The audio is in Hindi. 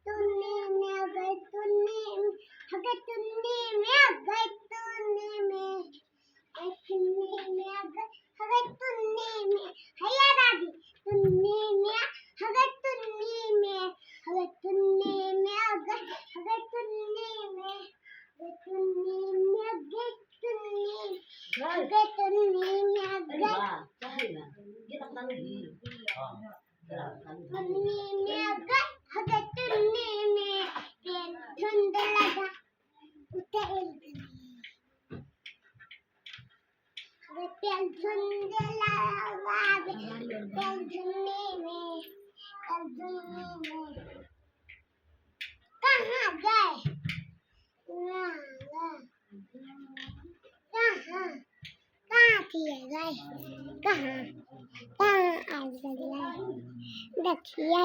तूने में अगर तूने अगर तूने में अगर तूने में अगर तूने में हैया दादी तूने में अगर तूने में अगर तूने में अगर तूने में अगर तूने में अगर तूने में अगर कहाँ देखिए